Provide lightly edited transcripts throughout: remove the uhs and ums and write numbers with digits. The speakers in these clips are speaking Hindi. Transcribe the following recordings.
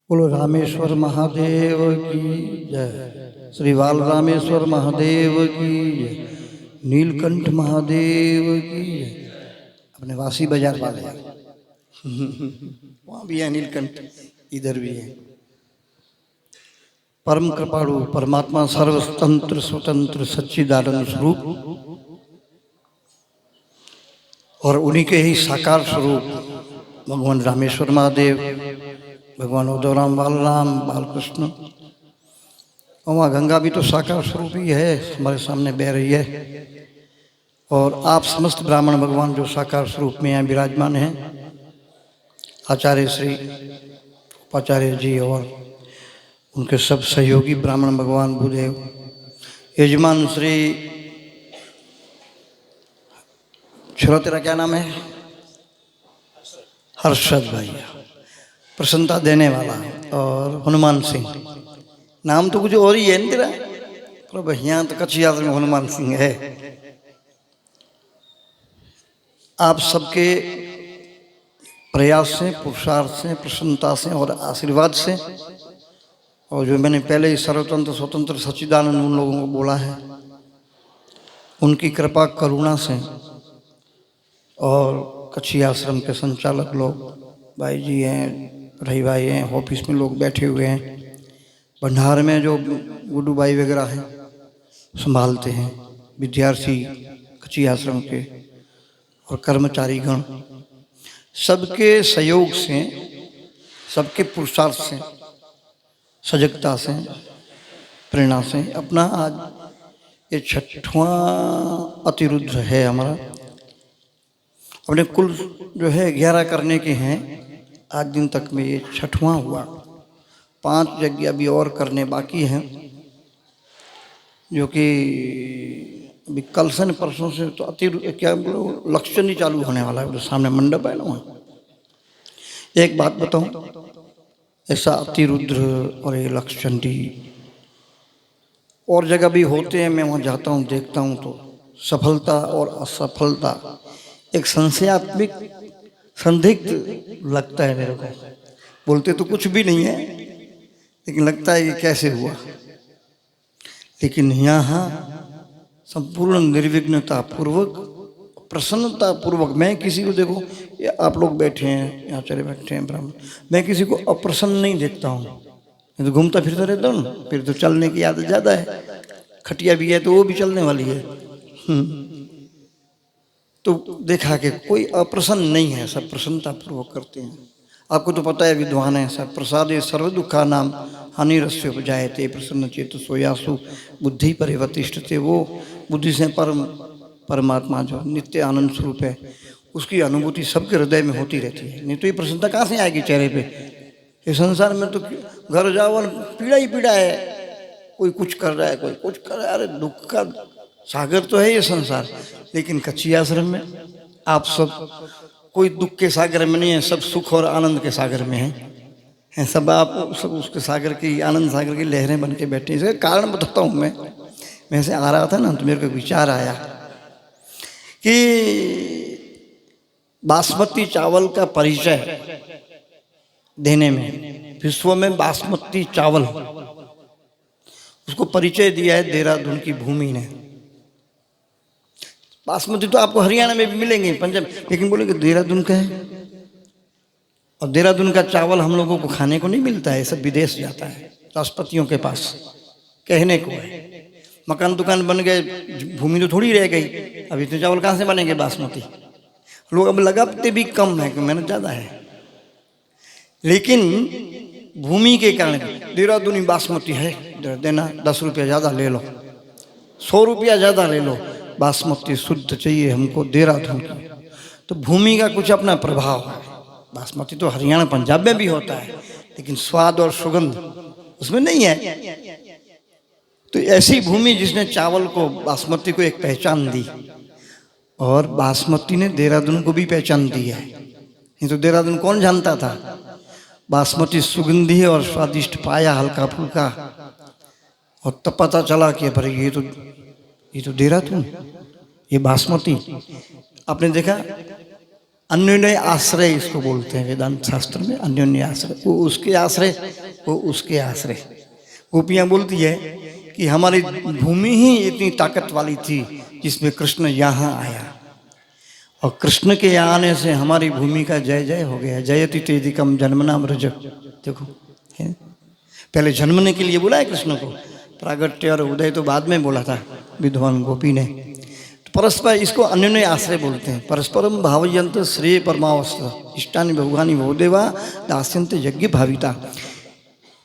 बोलो रामेश्वर महादेव की जय। श्री बाल रामेश्वर महादेव की जय। नीलकंठ महादेव की जय। अपने वासी बाजार वाले वहाँ भी है नीलकंठ, इधर भी है। परम कृपालु परमात्मा सर्वतंत्र स्वतंत्र सच्चिदानंद स्वरूप और उन्हीं के ही साकार स्वरूप भगवान रामेश्वर महादेव, भगवान उदयराम बालराम बालकृष्ण, और वहाँ गंगा भी तो साकार स्वरूप ही है, हमारे सामने बह रही है। और आप समस्त ब्राह्मण भगवान जो साकार स्वरूप में यहाँ विराजमान हैं, आचार्य श्री उपाचार्य जी और उनके सब सहयोगी ब्राह्मण भगवान भूदेव, यजमान श्री, छोरा तेरा क्या नाम है? हर्षद भैया, प्रसन्नता देने वाला, और हनुमान सिंह, नाम तो कुछ और ही है ना तेरा, पर भैया तो कच्ची याद में हनुमान सिंह है। आप सबके प्रयास से, पुरुषार्थ से, प्रसन्नता से और आशीर्वाद से, और जो मैंने पहले ही सर्वतंत्र स्वतंत्र सच्चिदानंद उन लोगों को बोला है, उनकी कृपा करुणा से, और कच्छी आश्रम के संचालक लोग, भाई जी हैं, रही भाई हैं, ऑफिस में लोग बैठे हुए हैं, भंडार में जो गुड्डू भाई वगैरह हैं संभालते हैं, विद्यार्थी कच्छी आश्रम के और कर्मचारीगण, सबके सहयोग से, सबके पुरुषार्थ से, सजगता से, प्रेरणा से अपना आज ये 6वां अतिरुद्र है हमारा। अपने कुल जो है 11 करने के हैं, आज दिन तक में ये 6वां हुआ। 5 यज्ञ अभी और करने बाकी हैं, जो कि अभी कल से परसों से तो क्या बोलो लक्षण ही चालू होने वाला है। तो सामने मंडप है ना, वहाँ एक बात बताऊं, ऐसा अतिरुद्र और ये लक्षचंडी और जगह भी होते हैं, मैं वहाँ जाता हूँ देखता हूँ, तो सफलता और असफलता एक संशयात्मक संदिग्ध लगता है मेरे को। बोलते तो कुछ भी नहीं है, लेकिन लगता है ये कैसे हुआ। लेकिन यहाँ संपूर्ण निर्विघ्नता पूर्वक, प्रसन्नता पूर्वक, मैं किसी को देखो, ये आप लोग बैठे हैं यहाँ, चले बैठे हैं ब्राह्मण, मैं किसी को अप्रसन्न नहीं देखता हूँ। तो घूमता फिरता रहता हूँ ना, फिर तो चलने की आदत ज़्यादा है, खटिया भी है तो वो भी चलने वाली है। तो देखा कि कोई अप्रसन्न नहीं है, सब प्रसन्नता पूर्वक करते हैं। आपको तो पता है विद्वान है, सब प्रसादे सर्व दुखा नाम हानिरस्य उपजायते प्रसन्न चेत सोयासु बुद्धि परिवर्तिष्ठते। वो बुद्धि से परमात्मा जो नित्य आनंद स्वरूप है, उसकी अनुभूति सबके हृदय में होती रहती है। नहीं तो ये प्रसन्नता कहाँ से आएगी चेहरे पे? ये संसार में तो घर जाओ पीड़ा ही पीड़ा है, कोई कुछ कर रहा है, कोई कुछ कर रहा है। अरे दुख का सागर तो है ये संसार, लेकिन कच्छी आश्रम में आप सब कोई दुख के सागर में नहीं है, सब सुख और आनंद के सागर में हैं सब। आप सब उसके सागर की, आनंद सागर की लहरें बन के बैठे। इसका कारण बताता हूँ मैं से आ रहा था ना, तो मेरे को विचार आया कि बासमती चावल का परिचय देने में, विश्व में बासमती चावल, उसको परिचय दिया है देहरादून की भूमि ने। बासमती तो आपको हरियाणा में भी मिलेंगे, पंजाब, लेकिन बोलेंगे देहरादून का है। और देहरादून का चावल हम लोगों को खाने को नहीं मिलता है, सब विदेश जाता है राष्ट्रपतियों के पास, कहने को है। मकान दुकान बन गए, भूमि तो थोड़ी रह गई, अब इतने चावल कहाँ से बनेंगे बासमती? लोग अब लगाते भी कम है, मेहनत ज़्यादा है, लेकिन भूमि के कारण देहरादूनी बासमती है, देना 10 रुपया ज़्यादा ले लो, 100 रुपया ज़्यादा ले लो, बासमती शुद्ध चाहिए हमको देहरादून की। तो भूमि का कुछ अपना प्रभाव है। बासमती तो हरियाणा पंजाब में भी होता है, लेकिन स्वाद और सुगंध उसमें नहीं है। तो ऐसी भूमि जिसने चावल को, बासमती को एक पहचान दी, और बासमती ने देहरादून को भी पहचान दी है। नहीं तो देहरादून कौन जानता था? बासमती सुगंधी और स्वादिष्ट पाया, हल्का फुल्का, और तब पता चला कि पर ये तो देहरादून, ये बासमती। आपने देखा अन्योन्य आश्रय इसको बोलते हैं वेदांत शास्त्र में, अन्योन्य आश्रय। वो उसके आश्रय, वो उसके आश्रय। गोपियाँ बोलती है कि हमारी भूमि ही इतनी ताकत वाली थी जिसमें कृष्ण यहाँ आया, और कृष्ण के आने से हमारी भूमि का जय जय हो गया। जयति तेदिकम जन्मनाम रज। देखो, पहले जन्मने के लिए बोला है कृष्ण को, प्रागट्य और उदय तो बाद में बोला था विद्वान गोपी ने। तो परस्पर इसको अन्योन्य आश्रय बोलते हैं। परस्परम भावयंत श्रेय परमावस्थ इष्टानि भोगानि भोदेवा दास्यंत यज्ञ भाविता।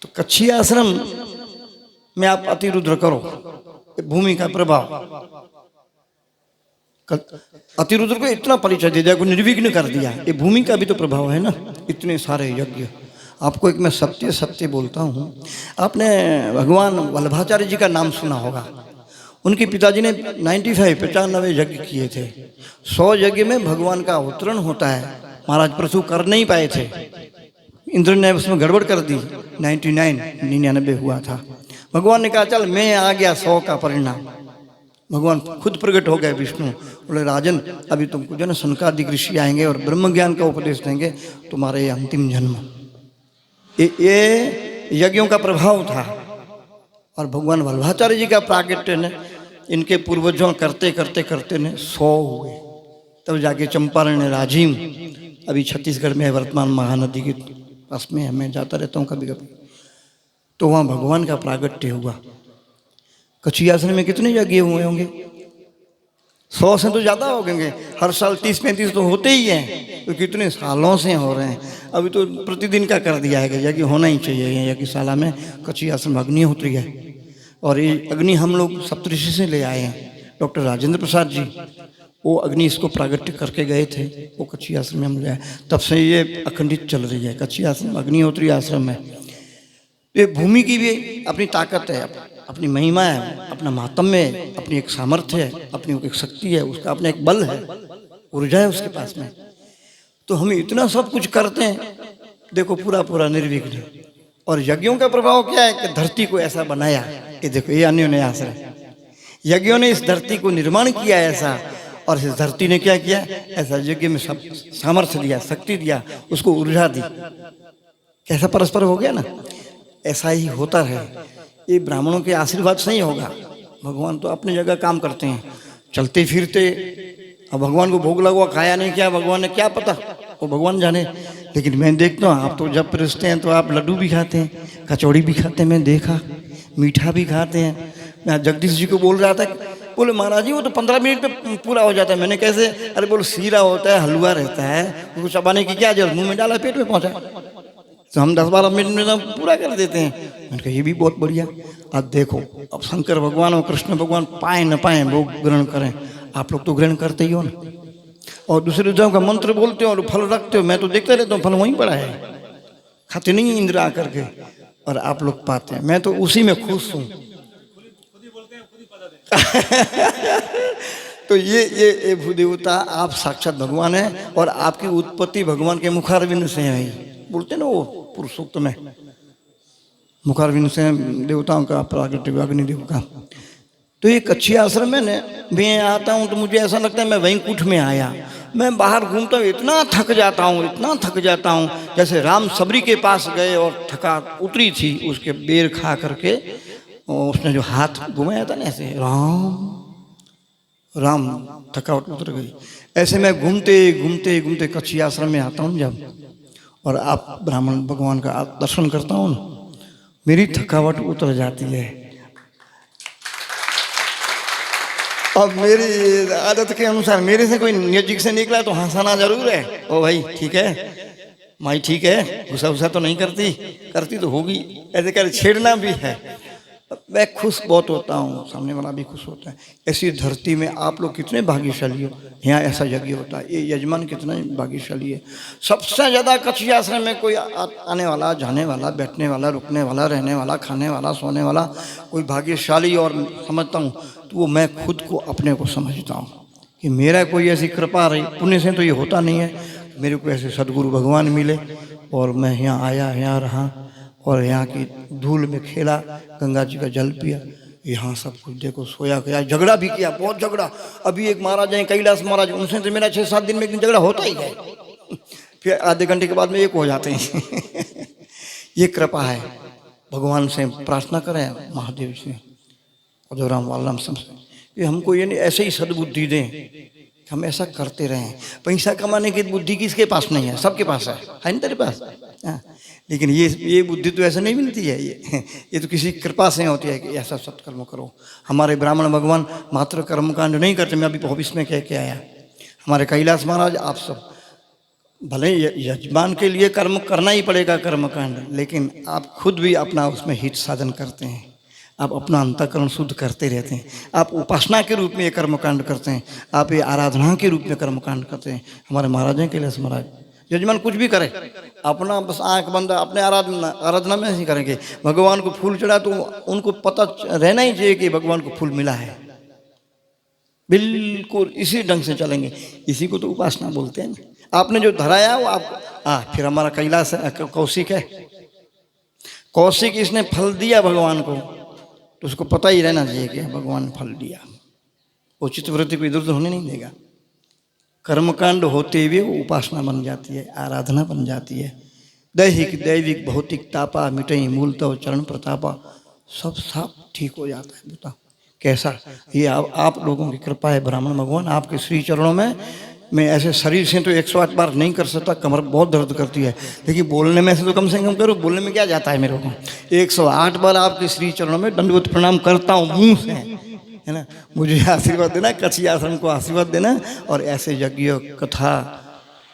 तो कच्छी आश्रम में आप अतिरुद्र करो, भूमि का प्रभाव। अतिरुद्र को इतना परिचय दे दिया, को निर्विघ्न कर दिया, ये भूमि का भी तो प्रभाव है ना। इतने सारे यज्ञ। आपको एक मैं सत्य सत्य बोलता हूँ, आपने भगवान वल्लभाचार्य जी का नाम सुना होगा। उनके पिताजी ने 95 यज्ञ किए थे। 100 यज्ञ में भगवान का अवतरण होता है। महाराज प्रसू कर नहीं पाए थे, इंद्र ने उसमें गड़बड़ कर दी। 99 हुआ था। भगवान ने कहा चल मैं आ गया 100 का परिणाम। भगवान खुद प्रकट हो गए विष्णु, बोले राजन अभी तुमको जो ना सनकादिक ऋषि आएंगे और ब्रह्म ज्ञान का उपदेश देंगे, तुम्हारे अंतिम जन्म। ये यज्ञों का प्रभाव था। और भगवान वल्लभाचार्य जी का प्राकट्य ने इनके पूर्वजों करते करते करते ने 100 हुए, तब जाके चंपारण राजीव, अभी छत्तीसगढ़ में वर्तमान महानदी के पास में है, मैं जाता रहता हूँ कभी कभी, तो वहाँ भगवान का प्राकट्य हुआ। कच्छी आश्रम में कितने यज्ञ हुए होंगे? 100 से तो ज़्यादा हो गए। हर साल 30-35 तो होते ही हैं, तो कितने सालों से हो रहे हैं। अभी तो प्रतिदिन का कर दिया है कि यज्ञ होना ही चाहिए। यज्ञशाला में कच्छी आश्रम अग्निहोत्री है, और ये अग्नि हम लोग सप्तऋषि से ले आए हैं। डॉक्टर राजेंद्र प्रसाद जी वो अग्नि इसको प्रागट्य करके गए थे, वो कच्छी आश्रम में हम ले आए। तब से ये अखंडित चल रही है कच्छी आश्रम, अग्निहोत्री आश्रम है। ये भूमि की भी अपनी ताकत है, अपनी महिमा है, अपना महात्म्य है, अपनी एक सामर्थ्य है, अपनी एक शक्ति है, उसका अपना एक बल है, ऊर्जा है उसके पास में। तो हम इतना सब कुछ करते हैं, देखो पूरा पूरा निर्विघ्न। और यज्ञों का प्रभाव क्या है कि धरती को ऐसा बनाया। ये देखो, ये अन्योन्य आश्रय। यज्ञों ने इस धरती को निर्माण किया ऐसा, और इस धरती ने क्या किया ऐसा, यज्ञ में सब सामर्थ्य दिया, शक्ति दिया, उसको ऊर्जा दी। कैसा परस्पर हो गया ना। ऐसा ही होता है। ये ब्राह्मणों के आशीर्वाद से ही होगा। भगवान तो अपनी जगह काम करते हैं, चलते फिरते। अब भगवान को भोग लगवा, खाया नहीं क्या, भगवान ने क्या पता, वो भगवान जाने। लेकिन मैं देखता हूँ आप तो जब परोसते हैं तो आप लड्डू भी खाते हैं, कचौड़ी भी खाते हैं, मैं देखा, मीठा भी खाते हैं। मैं जगदीश जी को बोल रहा था, बोले महाराज जी वो तो 15 मिनट में पूरा हो जाता है। मैंने कैसे? अरे बोले सीरा होता है, हलवा रहता है, उसको चबाने की क्या जरूरत, मुँह में डाला पेट में पहुँचा, तो हम 10-12 मिनट में तो पूरा कर देते हैं। मैंने कहा ये भी बहुत बढ़िया। अब देखो, अब शंकर भगवान और कृष्ण भगवान पाए न पाए वो ग्रहण करें, आप लोग तो ग्रहण करते ही हो ना। और दूसरे देवों का मंत्र बोलते हो और फल रखते हो, मैं तो देखते रहता हूँ, फल वहीं पड़ा है, खाते नहीं इंद्र आकर के, और आप लोग पाते हैं। मैं तो उसी में खुश हूँ। तो ये भूदेवता आप साक्षात भगवान है, और आपकी उत्पत्ति भगवान के मुखारविंद से है। बोलते ना वो पुरुषोक्त में, मुखारविंद से देवताओं का प्रागट्य, अग्निदेव का। तो ये कच्छी आश्रम में मैं आता हूँ तो मुझे ऐसा लगता है मैं वैकुंठ में आया। मैं बाहर घूमता हूँ, इतना थक जाता हूँ, इतना थक जाता हूँ। जैसे राम सबरी के पास गए और थका उतरी थी, उसके बेर खा करके उसने जो हाथ घुमाया था ना ऐसे, राम थकावट उतर गई। ऐसे मैं घूमते घूमते घूमते कच्छी आश्रम में आता हूँ जब, और आप ब्राह्मण भगवान का दर्शन करता हूँ ना, मेरी थकावट उतर जाती है। अब मेरी आदत के अनुसार मेरे से कोई नजीक से निकला तो हंसाना जरूर है। ओ भाई ठीक है, माई ठीक है, गुस्सा गुस्सा तो नहीं करती, करती तो होगी, ऐसे कर छेड़ना भी है। मैं खुश बहुत होता हूँ, सामने वाला भी खुश होता है। ऐसी धरती में आप लोग कितने भाग्यशाली हो, यहाँ ऐसा यज्ञ होता है। ये यजमान कितना भाग्यशाली है। सबसे ज़्यादा कच्छी आश्रम में कोई आने वाला, जाने वाला, बैठने वाला, रुकने वाला, रहने वाला, खाने वाला, सोने वाला कोई भाग्यशाली और समझता हूँ तो वो मैं खुद को अपने को समझता हूँ कि मेरा कोई ऐसी कृपा रही, पुण्य से तो ये होता नहीं है। मेरे को ऐसे सदगुरु भगवान मिले और मैं यहाँ आया, यहाँ रहा और यहाँ की धूल में खेला, गंगा जी का जल पिया, यहाँ सब कुछ देखो, सोया गया, झगड़ा भी किया, बहुत झगड़ा। अभी एक महाराज हैं कैलाश महाराज, उनसे तो मेरा 6-7 दिन में एक दिन झगड़ा होता ही है। फिर आधे घंटे के बाद में एक हो जाते हैं। ये कृपा है। भगवान से प्रार्थना करें, महादेव से, अजोराम वालराम सबसे, ये हमको ये नहीं ऐसे ही सद्बुद्धि दें, हम ऐसा करते रहें। पैसा कमाने की बुद्धि किसके पास नहीं है? सबके पास है ना तेरे पास? हाँ। लेकिन ये बुद्धि तो ऐसे नहीं मिलती है, ये तो किसी कृपा से होती है कि ऐसा सत्कर्म करो। हमारे ब्राह्मण भगवान मात्र कर्मकांड नहीं करते। मैं अभी भविष्य में कह के आया, हमारे कैलाश महाराज आप सब भले यजमान के लिए कर्म करना ही पड़ेगा कर्मकांड, लेकिन आप खुद भी अपना उसमें हित साधन करते हैं। आप अपना अंतःकरण शुद्ध करते रहते हैं। आप उपासना के रूप में ये कर्मकांड करते हैं, आप ये आराधना के रूप में कर्मकांड करते हैं। हमारे महाराज हैं कैलाश महाराज, यजमान कुछ भी करे, अपना बस आंख बंद अपने आराधना में ही करेंगे। भगवान को फूल चढ़ा तो उनको पता रहना ही चाहिए कि भगवान को फूल मिला है, बिल्कुल इसी ढंग से चलेंगे। इसी को तो उपासना बोलते हैं ना। आपने जो धराया वो आप फिर हमारा कैलाश कौशिक है, कौशिक इसने फल दिया भगवान को, तो उसको पता ही रहना चाहिए कि भगवान ने फल दिया। वो चित्तवृत्ति को इधर उधर होने नहीं देगा। कर्मकांड होते हुए वो उपासना बन जाती है, आराधना बन जाती है। दैहिक दैविक भौतिक तापा मिटई मूल तव चरण प्रतापा, सब साफ ठीक हो जाता है। बताओ कैसा? ये आप लोगों की कृपा है ब्राह्मण भगवान, आपके श्री चरणों में। मैं ऐसे शरीर से तो 108 बार नहीं कर सकता, कमर बहुत दर्द करती है, लेकिन बोलने में से तो कम से कम करूँ। बोलने में क्या जाता है मेरे को? 108 बार आपके श्री चरणों में दंडवत प्रणाम करता हूँ मुंह से, है ना। मुझे आशीर्वाद देना, कच्छी आश्रम को आशीर्वाद देना, और ऐसे यज्ञ कथा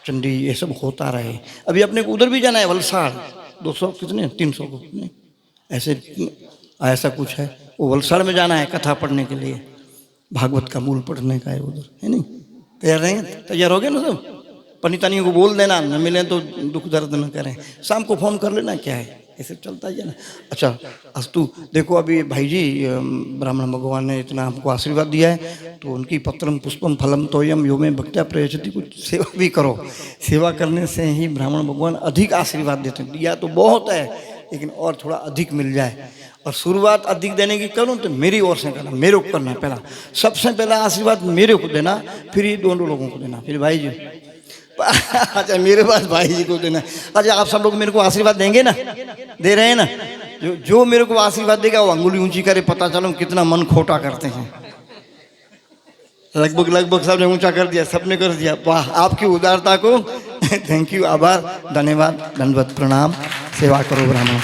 चंडी ये सब होता रहे। अभी अपने को उधर भी जाना है, वलसाड़ 200 कितने 300 को नहीं ऐसे ऐसा कुछ है, वो वलसाड़ में जाना है कथा पढ़ने के लिए, भागवत का मूल पढ़ने का है उधर, है नहीं। तैयार रहेंगे? तैयार हो गए ना सब? पंडितानियों को बोल देना, न मिले तो दुख दर्द न करें, शाम को फोन कर लेना, क्या है ऐसे चलता ही है ना। अच्छा अस्तु, देखो अभी भाई जी ब्राह्मण भगवान ने इतना हमको आशीर्वाद दिया है, तो उनकी पत्रम पुष्पम फलम तोयम यो में भक्त्या प्रयच्छति, कुछ सेवा भी करो। सेवा करने से ही ब्राह्मण भगवान अधिक आशीर्वाद देते हैं। दिया तो बहुत है, लेकिन और थोड़ा अधिक मिल जाए। और शुरुआत अधिक देने की करूँ तो मेरी ओर से करना, मेरे को करना पहला, सबसे पहला आशीर्वाद मेरे को देना, फिर ये दोनों लोगों को देना, फिर भाई जी। अच्छा मेरे पास भाई जी को देना। अच्छा आप सब लोग मेरे को आशीर्वाद देंगे ना? दे रहे हैं ना? जो मेरे को आशीर्वाद देगा वो अंगुली ऊंची करे, पता चलो कितना मन खोटा करते हैं। लगभग सबने ऊंचा कर दिया, सबने कर दिया। वाह आपकी उदारता को थैंक यू, आभार, धन्यवाद, दंडवत प्रणाम। सेवा करो ब्राह्मण।